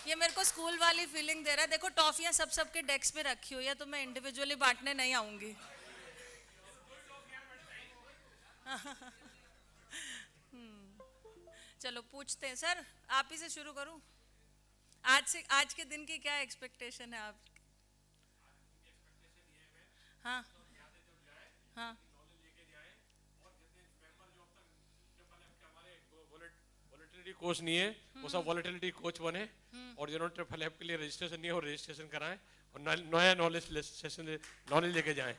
ये मेरे को स्कूल वाली फीलिंग दे रहा है। देखो टॉफियां सब सबके डेस्क पे रखी हुई है, तो मैं इंडिविजुअली बांटने नहीं आऊंगी। चलो पूछते हैं सर, आप ही से शुरू करूं। आज के दिन की क्या एक्सपेक्टेशन है आप? हाँ हाँ। वॉलेटिलिटी कोच नहीं है वो सब वॉलेटिलिटी कोच बने, और जिन्होंने ट्रिपल ऐप के लिए रजिस्ट्रेशन नहीं है वो रजिस्ट्रेशन कराएं, और नया नॉलेज सेशन नॉलेज लेके जाएं।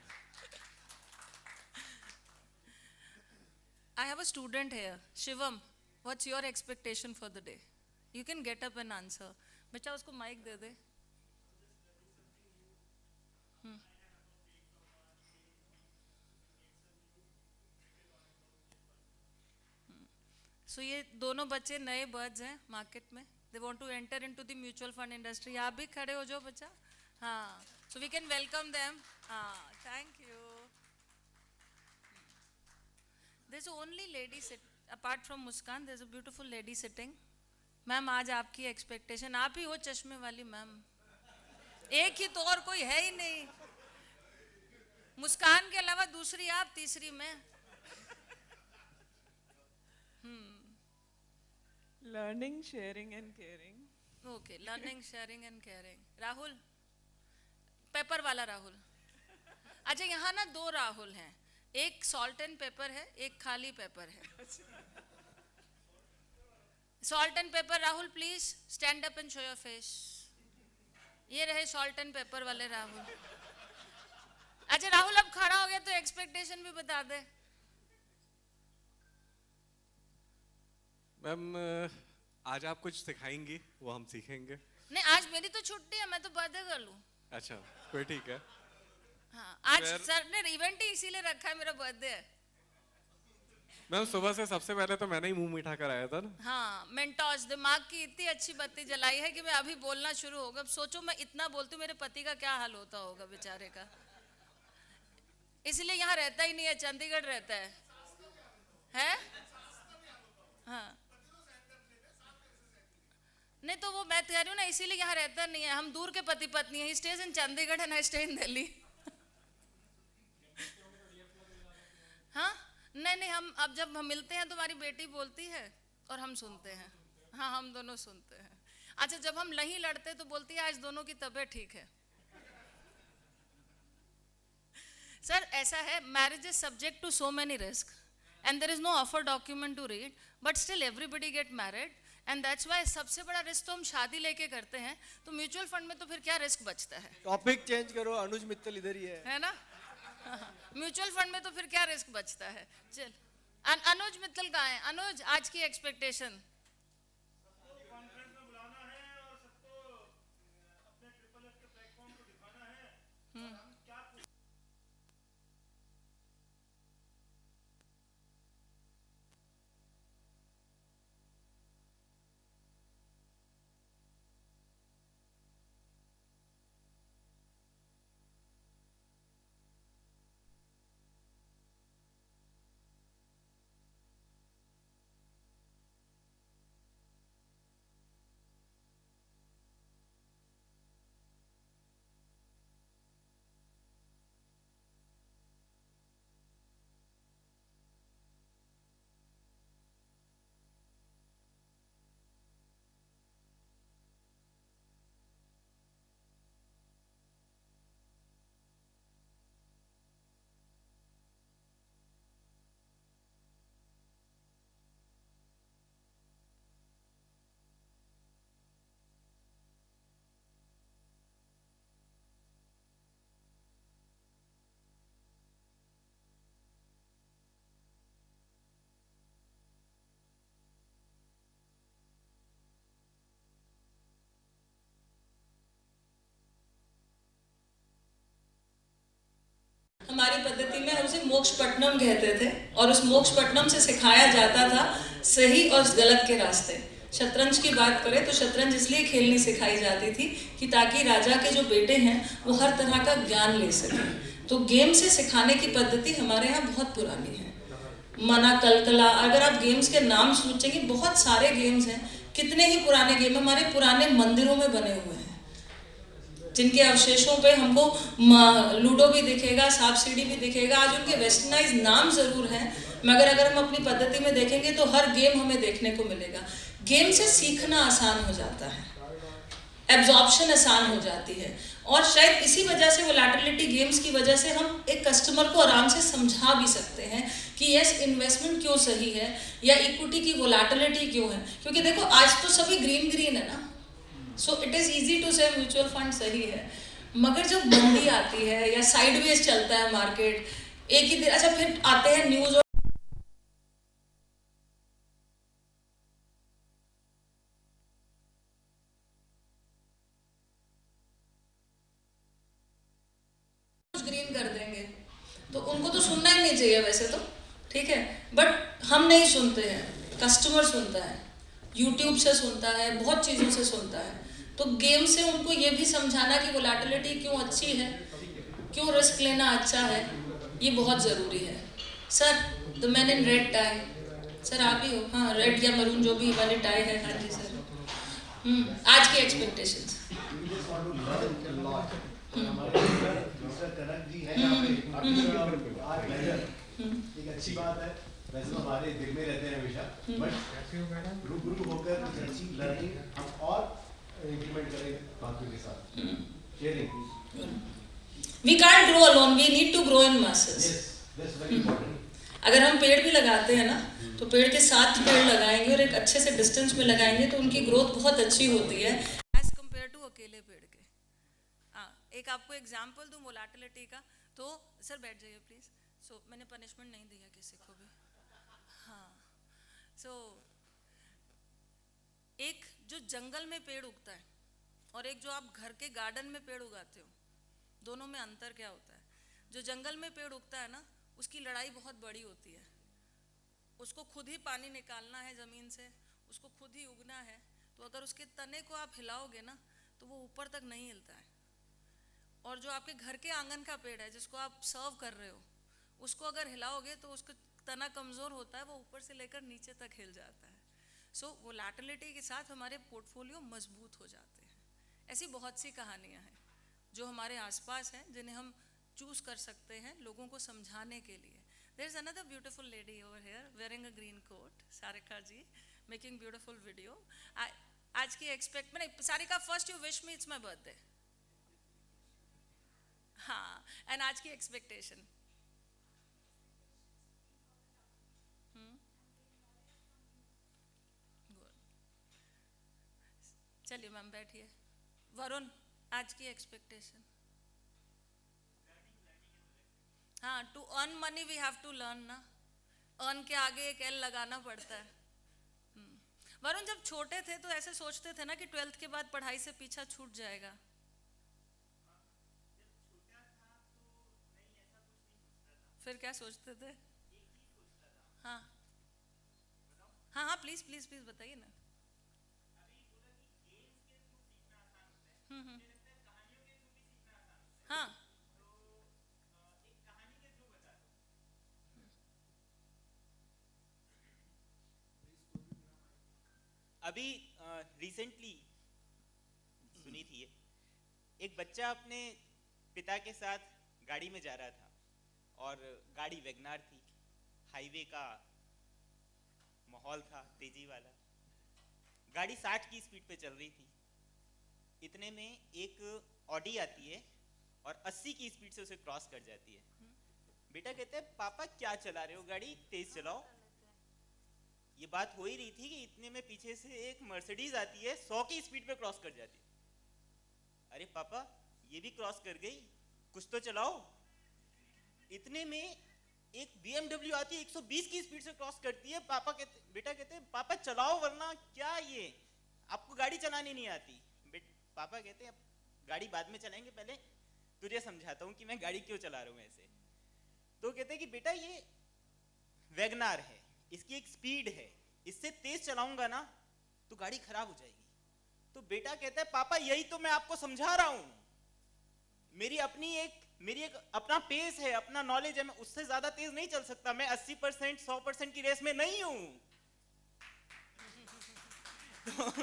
I have a student here. Shivam, what's your expectation for the day? You can get up and answer. बच्चा उसको माइक दे दे। सो ये दोनों बच्चे नए बर्ड्स हैं मार्केट में। They want to enter into the mutual fund industry. आप भी खड़े हो जाओ बच्चा। हाँ, so we can welcome them. हाँ, thank you. There's only lady sit apart from Muskan. There's a beautiful lady sitting. Ma'am आज आपकी एक्सपेक्टेशन, आप ही हो चश्मे वाली मैम, एक ही तो और कोई है ही नहीं। मुस्कान के अलावा दूसरी आप, तीसरी मैं। Learning, sharing and caring. Okay, learning sharing and caring. Rahul, paper वाला राहुल। अच्छा यहाँ ना दो राहुल हैं, एक सॉल्ट एंड पेपर है, एक खाली पेपर है। Salt and paper Rahul, please stand up and show your face. ये रहे सॉल्ट एंड पेपर वाले राहुल। अच्छा राहुल अब खड़ा हो गया तो एक्सपेक्टेशन भी बता दे। मैम आज आप कुछ सिखाएंगी वो हम सीखेंगे। नहीं आज मेरी तो छुट्टी है, मैं तो बर्थडे कर लूं। अच्छा कोई ठीक है। हाँ आज सर ने इवेंट ही इसीलिए रखा है, मेरा बर्थडे है। मैम सुबह से सबसे पहले तो मैंने ही मुंह मीठा कराया था ना। हाँ मेंटोस, दिमाग की इतनी अच्छी बत्ती जलाई है कि मैं अभी बोलना शुरू होगा। अब सोचो मैं इतना बोलती हूँ, मेरे पति का क्या हाल होता होगा बेचारे का। इसलिए यहाँ रहता ही नहीं है, चंडीगढ़ रहता है? हाँ नहीं तो वो मैं कह रही हूँ ना, इसीलिए यहाँ रहता नहीं है। हम दूर के पति पत्नी है। He stays in Chandigarh and I stay in Delhi. हाँ नहीं हम अब जब हम मिलते हैं तो हमारी बेटी बोलती है और हम सुनते हैं। हाँ हम दोनों सुनते हैं। अच्छा जब हम नहीं लड़ते तो बोलती है आज दोनों की तबीयत ठीक है। सर ऐसा है, marriage is subject to so many risk and there is no offer document to read, but still everybody get married and that's why सबसे बड़ा रिस्क तो हम शादी लेके करते हैं। तो म्यूचुअल फंड में तो फिर क्या रिस्क बचता है? टॉपिक चेंज करो, अनुज मित्तल इधर ही है ना? म्यूचुअल फंड में तो फिर क्या रिस्क बचता है? चल अनुज मित्तल कहाँ है? अनुज आज की एक्सपेक्टेशन। हमारी पद्धति में हम उसे मोक्षपट्टनम कहते थे और उस मोक्षपट्टनम से सिखाया जाता था सही और गलत के रास्ते। शतरंज की बात करें तो शतरंज इसलिए खेलनी सिखाई जाती थी कि ताकि राजा के जो बेटे हैं वो हर तरह का ज्ञान ले सकें। तो गेम से सिखाने की पद्धति हमारे यहाँ बहुत पुरानी है। मना कलकला, अगर आप गेम्स के नाम सोचेंगे बहुत सारे गेम्स हैं। कितने ही पुराने गेम हमारे पुराने मंदिरों में बने हुए हैं, जिनके अवशेषों पे हमको लूडो भी दिखेगा, सांप सीढ़ी भी दिखेगा। आज उनके वेस्टर्नाइज नाम जरूर हैं, मगर अगर हम अपनी पद्धति में देखेंगे तो हर गेम हमें देखने को मिलेगा। गेम से सीखना आसान हो जाता है, एब्जॉर्प्शन आसान हो जाती है, और शायद इसी वजह से वोलेटिलिटी गेम्स की वजह से हम एक कस्टमर को आराम से समझा भी सकते हैं कि यस इन्वेस्टमेंट क्यों सही है या इक्विटी की वोलेटिलिटी क्यों है। क्योंकि देखो आज तो सभी ग्रीन ग्रीन है ना, so it is easy to say mutual fund सही है, मगर जब मंदी आती है या साइडवेज चलता है मार्केट एक ही दिन, अच्छा फिर आते हैं न्यूज़ और ग्रीन कर देंगे, तो उनको तो सुनना ही नहीं चाहिए वैसे तो, ठीक है, बट हम नहीं सुनते हैं, कस्टमर सुनता है, यूट्यूब से सुनता है, बहुत चीज़ों से सुनता है। तो गेम से उनको ये भी समझाना कि वोलेटिलिटी क्यों अच्छी है, क्यों रिस्क लेना अच्छा है, ये बहुत ज़रूरी है। Sir the man in red tie, sir आप ही हो? हाँ, रेड या मरून जो भी वाली टाई है। हाँ जी सर। आज की एक्सपेक्टेशंस कनक जी है यहाँ पे एक अच्छी बात है, वैसे तो हमारे दिल में रहते हैं हमेशा, बट रूबरू होकर कुछ अच्छी लर्निंग हम और इम्प्लीमेंट करेंगे बाकियों के साथ, sharing. We can't grow alone, we need to grow in masses. That's very important. अगर हम पेड़ भी लगाते हैं ना, तो पेड़ के साथ पेड़ लगाएंगे और एक अच्छे से डिस्टेंस में लगाएंगे तो उनकी ग्रोथ बहुत अच्छी होती है एज कम्पेयर टू अकेले पेड़ के। हाँ, एक आपको एग्जाम्पल दूँ वोलेटिलिटी का, तो सर बैठ जाइए प्लीज़। सो मैंने पनिशमेंट नहीं दिया किसी को भी। हाँ, सो एक जो जंगल में पेड़ उगता है और एक जो आप घर के गार्डन में पेड़ उगाते हो, दोनों में अंतर क्या होता है? जो जंगल में पेड़ उगता है ना, उसकी लड़ाई बहुत बड़ी होती है, उसको खुद ही पानी निकालना है ज़मीन से, उसको खुद ही उगना है। तो अगर उसके तने को आप हिलाओगे ना तो वो ऊपर तक नहीं हिलता है। और जो आपके घर के आंगन का पेड़ है जिसको आप सर्व कर रहे हो, उसको अगर हिलाओगे तो उसका तना कमज़ोर होता है, वो ऊपर से लेकर नीचे तक हिल जाता है। सो वोलेटिलिटी के साथ हमारे पोर्टफोलियो मजबूत हो जाते हैं। ऐसी बहुत सी कहानियाँ हैं जो हमारे आसपास हैं, जिन्हें हम चूज़ कर सकते हैं लोगों को समझाने के लिए। There is another beautiful lady over here wearing a green coat, Sarika ji, making beautiful video. आज की एक्सपेक्ट मैंने Sarika first you wish me it's my birthday. हाँ, एंड आज की एक्सपेक्टेशन। चलिए मैम बैठिए। वरुण, आज की एक्सपेक्टेशन। हाँ, to earn money we have to learn ना, अर्न के आगे एक एल लगाना पड़ता है। वरुण, जब छोटे थे तो ऐसे सोचते थे ना कि 12th के बाद पढ़ाई से पीछा छूट जाएगा। फिर क्या सोचते थे? हाँ हाँ हाँ, प्लीज प्लीज प्लीज बताइए ना। हाँ, अभी रिसेंटली सुनी थी ये, एक बच्चा अपने पिता के साथ गाड़ी में जा रहा था और गाड़ी वैगनार थी, हाईवे का माहौल था तेजी वाला, गाड़ी 60 की स्पीड पे चल रही थी। इतने में एक ऑडी आती है और 80 की स्पीड से उसे क्रॉस कर जाती है। बेटा कहते हैं पापा क्या चला रहे हो गाड़ी, तेज चलाओ। ये बात हो ही रही थी कि इतने में पीछे से एक मर्सिडीज आती है, 100 की स्पीड पे क्रॉस कर जाती है। अरे पापा ये भी क्रॉस कर गई, कुछ तो चलाओ। इतने में एक BMW आती है, 120 की स्पीड से क्रॉस करती है। बेटा कहते हैं पापा चलाओ, वरना क्या ये आपको गाड़ी चलानी नहीं आती। पापा कहते हैं गाड़ी बाद में चलाएंगे, पहले तुझे समझाता हूँ कि मैं गाड़ी क्यों चला रहा हूँ ऐसे। तो कहते हैं कि बेटा ये वैगनार है, इसकी एक स्पीड है, इससे तेज चलाऊंगा ना तो गाड़ी खराब हो जाएगी। तो बेटा कहता है पापा यही तो मैं आपको समझा रहा हूं, मेरी एक अपना पेस है, अपना नॉलेज है, मैं उससे ज्यादा तेज नहीं चल सकता, मैं 80% 100% की रेस में नहीं हूं। तो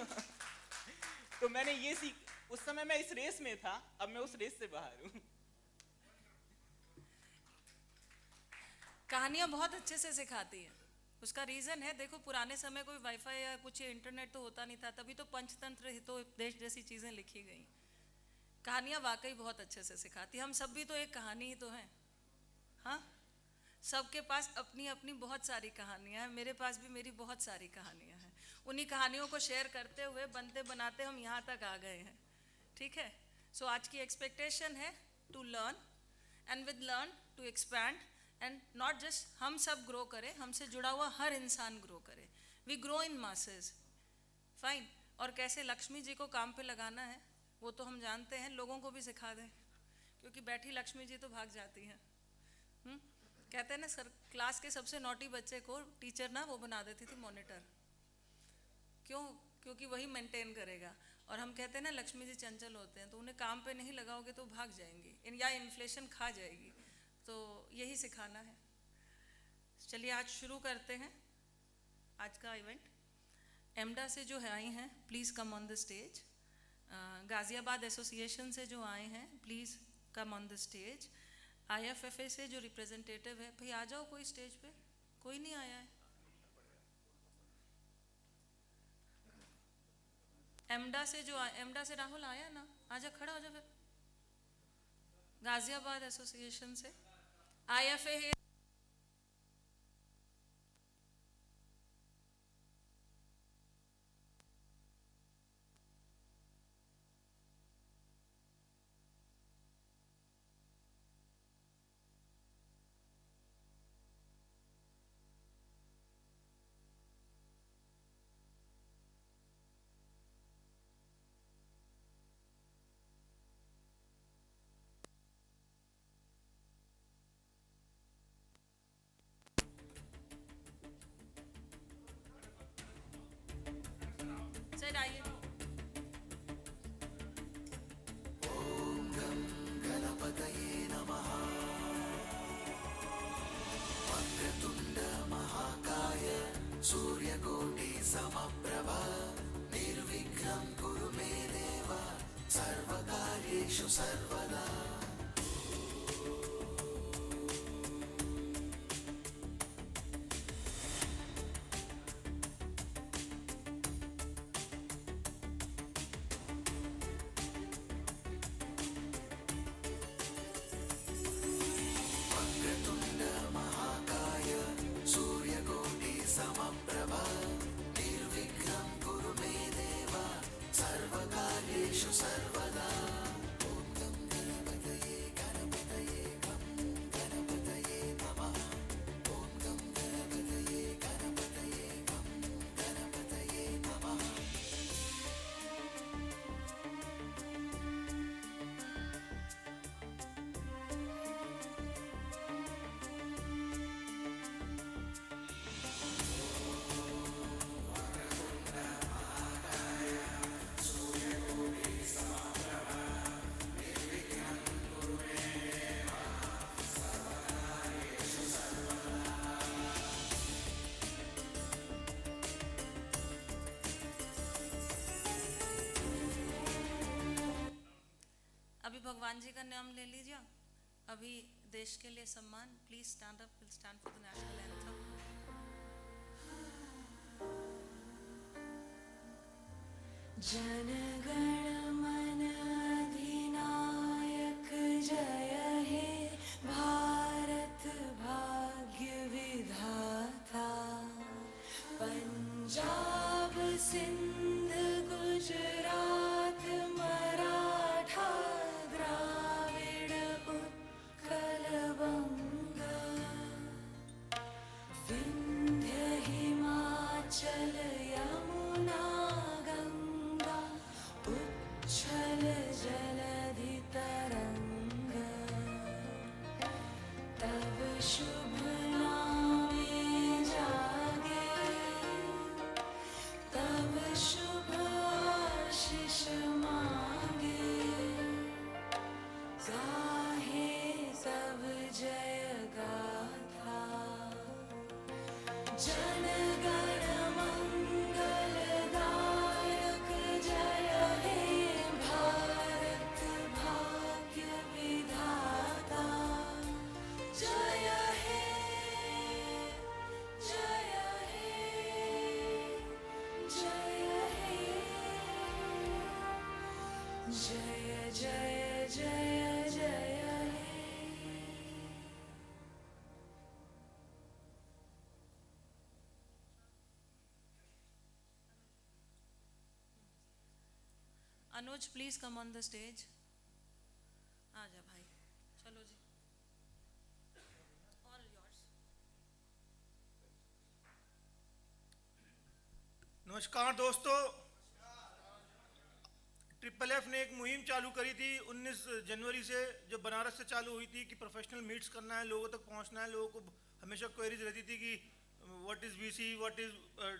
मैंने ये सीख, उस समय मैं इस रेस में था, अब मैं उस रेस से बाहर हूँ। कहानियाँ बहुत अच्छे से सिखाती हैं। उसका रीज़न है, देखो पुराने समय कोई वाईफाई या कुछ इंटरनेट तो होता नहीं था, तभी तो पंचतंत्र हितोपदेश जैसी चीज़ें लिखी गई। कहानियाँ वाकई बहुत अच्छे से सिखाती। हम सब भी तो एक कहानी ही तो हैं, हाँ। सबके पास अपनी अपनी बहुत सारी कहानियाँ हैं, मेरे पास भी मेरी बहुत सारी कहानियाँ हैं। उन्हीं कहानियों को शेयर करते हुए बनते बनाते हम यहाँ तक आ गए हैं, ठीक है। सो आज की एक्सपेक्टेशन है to learn and with learn to expand and not just हम सब ग्रो करें, हमसे जुड़ा हुआ हर इंसान ग्रो करे। We grow in masses, fine. और कैसे लक्ष्मी जी को काम पे लगाना है वो तो हम जानते हैं, लोगों को भी सिखा दें, क्योंकि बैठी लक्ष्मी जी तो भाग जाती हैं। कहते हैं ना सर, क्लास के सबसे नॉटी बच्चे को टीचर ना वो बना देती थी मॉनिटर, क्यों? क्योंकि वही मेंटेन करेगा। और हम कहते हैं ना लक्ष्मी जी चंचल होते हैं, तो उन्हें काम पे नहीं लगाओगे तो भाग जाएंगी या इन्फ्लेशन खा जाएगी। तो यही सिखाना है। चलिए आज शुरू करते हैं आज का इवेंट। एमडा से जो आई हैं please come on the stage. Ghaziabad association से जो आए हैं please come on the stage. IFFA से जो रिप्रेजेंटेटिव है, भाई आ जाओ कोई स्टेज पे। कोई नहीं आया है। एमडा से जो एमडा से राहुल आया ना, आजा खड़ा हो जा फिर। गाज़ियाबाद एसोसिएशन से IFA है। सर आइए। अभी भगवान जी का नाम ले लीजिए। अभी देश के लिए सम्मान। Please stand up, will stand for the national anthem. Jana Gana मन अधिनायक जय हे भारत भाग्य विधाता। पंजाब सिंध गुजरात मराठा द्राविड़ उत्कल बंग। विंध्य हिमाचल यमुना गंगा उच्छल जलधि तरंग। तब शुभ नामे जागे, तब शुभ आशीष जय जय हे। Anuj please come on the stage. आ जा भाई, चलो जी, ऑल योर्स। नमस्कार दोस्तों, ट्रिपल एफ ने एक मुहिम चालू करी थी 19 जनवरी से, जो बनारस से चालू हुई थी कि प्रोफेशनल मीट्स करना है, लोगों तक पहुंचना है। लोगों को हमेशा क्वेरीज रहती थी कि what is VC, what is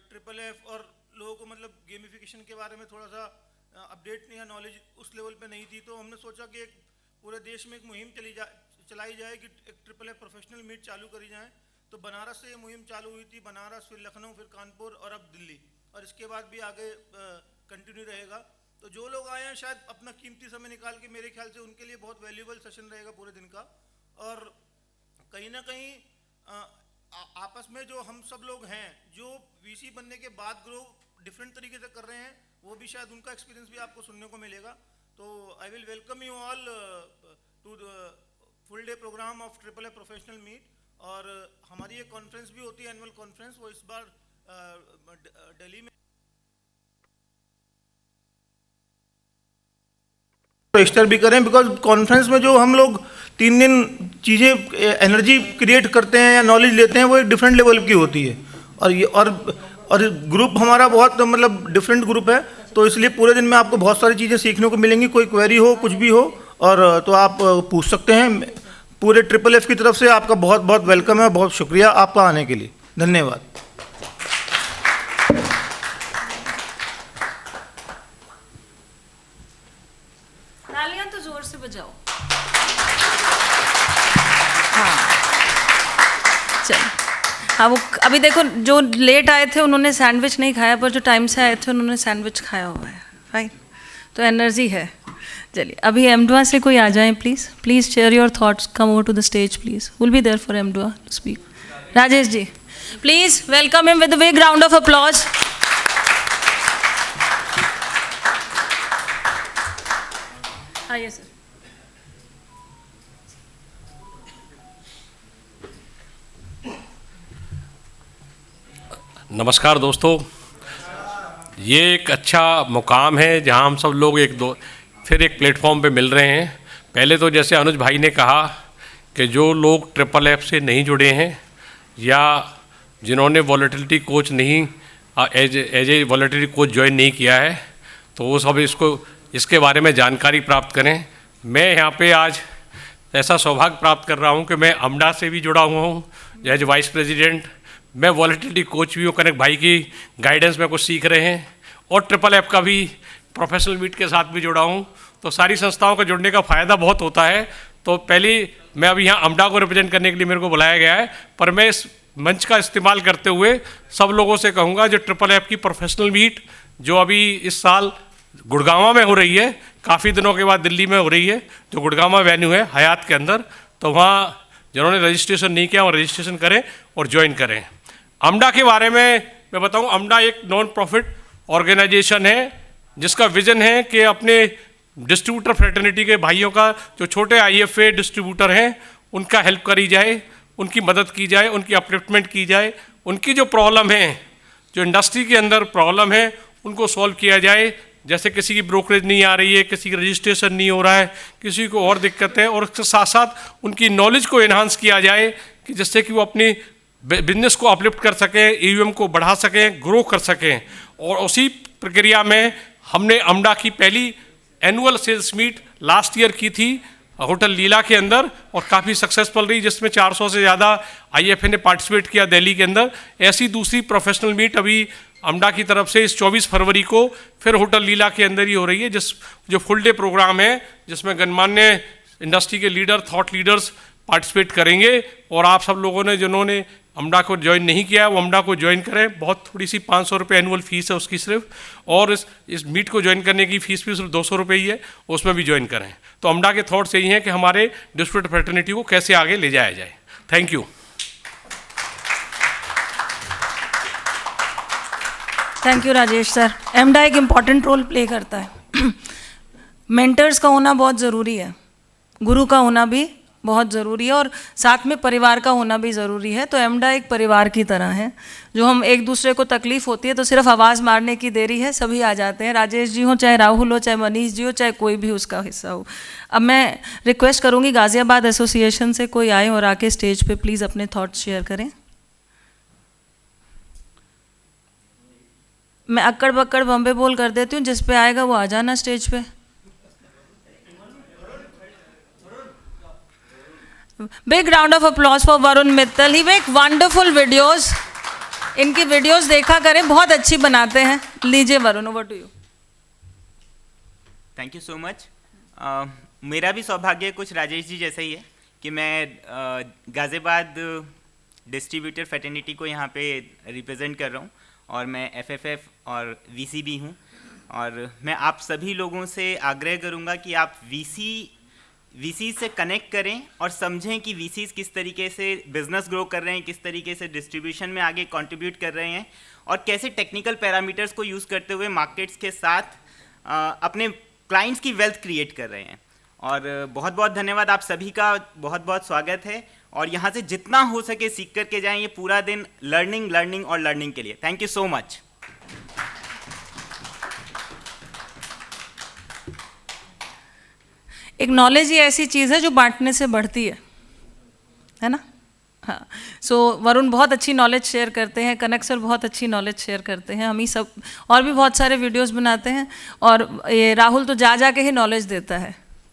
triple F, और लोगों को मतलब गेमिफिकेशन के बारे में थोड़ा सा अपडेट या नॉलेज उस लेवल पे नहीं थी। तो हमने सोचा कि एक पूरे देश में एक मुहिम चलाई जाए कि एक ट्रिपल एफ प्रोफेशनल मीट चालू करी जाए। तो बनारस से ये मुहिम चालू हुई थी, बनारस, फिर लखनऊ, फिर कानपुर और अब दिल्ली, और इसके बाद भी आगे कंटिन्यू रहेगा। तो जो लोग आए हैं शायद अपना कीमती समय निकाल के, मेरे ख्याल से उनके लिए बहुत वैल्यूएबल सेशन रहेगा पूरे दिन का। और कहीं ना कहीं आपस में जो हम सब लोग हैं जो वीसी बनने के बाद ग्रो डिफरेंट तरीके से कर रहे हैं, वो भी शायद उनका एक्सपीरियंस भी आपको सुनने को मिलेगा। तो I will welcome you all to the full day programme of triple F professional meet. और हमारी एक कॉन्फ्रेंस भी होती है, एनुअल कॉन्फ्रेंस, वो इस बार दिल्ली में रजिस्टर भी करें, बिकॉज कॉन्फ्रेंस में जो हम लोग 3 दिन चीज़ें एनर्जी क्रिएट करते हैं या नॉलेज लेते हैं, वो एक डिफरेंट लेवल की होती है। और ये और ग्रुप हमारा बहुत मतलब डिफरेंट ग्रुप है, तो इसलिए पूरे दिन में आपको बहुत सारी चीज़ें सीखने को मिलेंगी। कोई क्वेरी हो, कुछ भी हो, और तो आप पूछ सकते हैं। पूरे ट्रिपल एफ की तरफ से आपका बहुत बहुत वेलकम है, बहुत शुक्रिया आपका आने के लिए, धन्यवाद। तालियां तो जोर से बजाओ। चलो, हाँ, वो अभी देखो जो लेट आए थे उन्होंने सैंडविच नहीं खाया, पर जो टाइम से आए थे उन्होंने सैंडविच खाया हुआ है। फाइन, तो एनर्जी है। चलिए, अभी एमडुआ से कोई आ जाए please. Please share your thoughts, come over to the stage please. Will be there for एमडुआ to speak. Rajesh ji, please welcome him with a big round of applause. आइए सर। नमस्कार दोस्तों, ये एक अच्छा मुकाम है जहां हम सब लोग फिर एक प्लेटफॉर्म पे मिल रहे हैं। पहले तो जैसे अनुज भाई ने कहा कि जो लोग ट्रिपल एफ से नहीं जुड़े हैं या जिन्होंने वॉलेटिलिटी कोच नहीं as a volatility coach join नहीं किया है, तो वो सब इसके बारे में जानकारी प्राप्त करें। मैं यहाँ पे आज ऐसा सौभाग्य प्राप्त कर रहा हूँ कि मैं अमडा से भी जुड़ा हुआ हूँ एज वाइस प्रेसिडेंट। मैं वॉलेटिलिटी कोच भी हूँ, कनक भाई की गाइडेंस में कुछ सीख रहे हैं, और ट्रिपल एफ का भी प्रोफेशनल मीट के साथ भी जुड़ा हूँ। तो सारी संस्थाओं का जुड़ने का फ़ायदा बहुत होता है। तो पहले मैं अभी यहाँ अमडा को रिप्रेजेंट करने के लिए मेरे को बुलाया गया है, पर मैं इस मंच का इस्तेमाल करते हुए सब लोगों से कहूँगा जो ट्रिपल एफ की प्रोफेशनल मीट जो अभी इस साल गुड़गांव में हो रही है, काफ़ी दिनों के बाद दिल्ली में हो रही है, जो गुड़गांव वेन्यू है हयात के अंदर, तो वहाँ जिन्होंने रजिस्ट्रेशन नहीं किया वो रजिस्ट्रेशन करें और ज्वाइन करें। अमडा के बारे में मैं बताऊं, अमडा एक नॉन प्रॉफिट ऑर्गेनाइजेशन है जिसका विजन है कि अपने डिस्ट्रीब्यूटर फ्रेटर्निटी के भाइयों का जो छोटे IFA डिस्ट्रीब्यूटर हैं उनका हेल्प करी जाए, उनकी मदद की जाए, उनकी अपलिफ्टमेंट की जाए, उनकी जो प्रॉब्लम है, जो इंडस्ट्री के अंदर प्रॉब्लम है, उनको सॉल्व किया जाए। जैसे किसी की ब्रोकरेज नहीं आ रही है, किसी की रजिस्ट्रेशन नहीं हो रहा है, किसी को और दिक्कत है, और उसके साथ साथ उनकी नॉलेज को एनहांस किया जाए कि जिससे कि वो अपनी बिजनेस को अपलिफ्ट कर सकें, AUM को बढ़ा सकें, ग्रो कर सकें। और उसी प्रक्रिया में हमने अमडा की पहली annual sales meet last year की थी होटल लीला के अंदर, और काफ़ी सक्सेसफुल रही, जिसमें 400 से ज़्यादा IFA ने पार्टिसिपेट किया दिल्ली के अंदर। ऐसी दूसरी प्रोफेशनल मीट अभी अमडा की तरफ से इस 24 फरवरी को फिर होटल लीला के अंदर ही हो रही है, जो फुल डे प्रोग्राम है, जिसमें गणमान्य इंडस्ट्री के लीडर, थॉट लीडर्स पार्टिसिपेट करेंगे। और आप सब लोगों ने जिन्होंने अमडा को ज्वाइन नहीं किया है वो अमडा को ज्वाइन करें। बहुत थोड़ी सी 500 रुपये एनुअल फीस है उसकी सिर्फ, और इस मीट को ज्वाइन करने की फीस भी सिर्फ 200 रुपये ही है, उसमें भी ज्वाइन करें। तो अमडा के थॉट्स यही हैं कि हमारे डिस्ट्रीब्यूटर फ्रेटर्निटी को कैसे आगे ले जाया जाए। Thank you. Thank you Rajesh sir. अमडा एक इम्पॉर्टेंट रोल प्ले करता है। मेंटर्स का होना बहुत ज़रूरी है। गुरु का होना भी बहुत ज़रूरी है और साथ में परिवार का होना भी ज़रूरी है। तो एमडा एक परिवार की तरह है, जो हम एक दूसरे को तकलीफ़ होती है तो सिर्फ आवाज़ मारने की देरी है, सभी आ जाते हैं। राजेश जी हो, चाहे राहुल हो, चाहे मनीष जी हो, चाहे कोई भी उसका हिस्सा हो। अब मैं रिक्वेस्ट करूँगी गाज़ियाबाद एसोसिएशन से कोई आए और आके स्टेज पे प्लीज़ अपने थॉट्स शेयर करें। मैं अक्कड़ बक्कड़ बम्बे बोल कर देती हूँ, जिस पे आएगा वो आ जाना स्टेज पे। Big round of applause for Varun Mittal. He make wonderful videos. इनकी वीडियोस देखा करें, बहुत अच्छी बनाते हैं। लीजिए Varun, over to you. Thank you so much. मेरा भी सौभाग्य कुछ राजेश जी जैसा ही है कि मैं गाज़ियाबाद डिस्ट्रीब्यूटर फ्रेटर्निटी को यहाँ पे रिप्रेजेंट कर रहा हूँ और मैं एफएफएफ और वीसी भी हूँ। और मैं आप सभी लोगों से आग्रह करूँगा कि आप वीसी से कनेक्ट करें और समझें कि वीसीज किस तरीके से बिजनेस ग्रो कर रहे हैं, किस तरीके से डिस्ट्रीब्यूशन में आगे कंट्रीब्यूट कर रहे हैं और कैसे टेक्निकल पैरामीटर्स को यूज़ करते हुए मार्केट्स के साथ अपने क्लाइंट्स की वेल्थ क्रिएट कर रहे हैं। और बहुत बहुत धन्यवाद, आप सभी का बहुत बहुत स्वागत है और यहाँ से जितना हो सके सीख करके जाएं। ये पूरा दिन लर्निंग लर्निंग और लर्निंग के लिए। Thank you so much. एक नॉलेज ही ऐसी चीज़ है जो बांटने से बढ़ती है ना। हाँ, सो वरुण बहुत अच्छी नॉलेज शेयर करते हैं, कनक सर बहुत अच्छी नॉलेज शेयर करते हैं, हम ही सब और भी बहुत सारे वीडियोस बनाते हैं और ये राहुल तो जा जा के ही नॉलेज देता है।